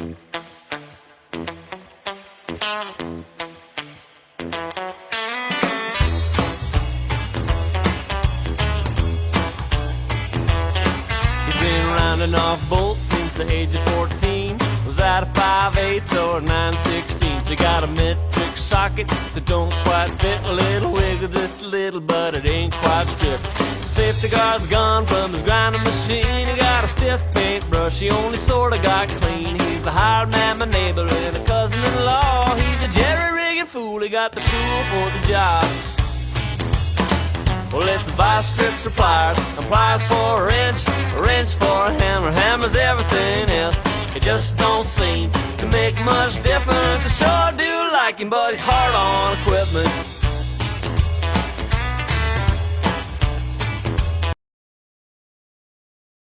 He's been rounding off bolts since the age of 14. Was that a 5/8 or a 9/16? So got a metric socket that don't quite fit. A little wiggle, just a little, but it ain't quite stripped. Safety guard's gone from his grinding machine. He got a stiff paintbrush, he only sorta got clean. He's the hired man, my neighbor, and a cousin-in-law. He's a jerry-rigging fool, he got the tool for the job. Well, it's a vice grips for pliers, and pliers for a wrench for a hammer. Hammer's everything else, it just don't seem to make much difference. I sure do like him, but he's hard on equipment.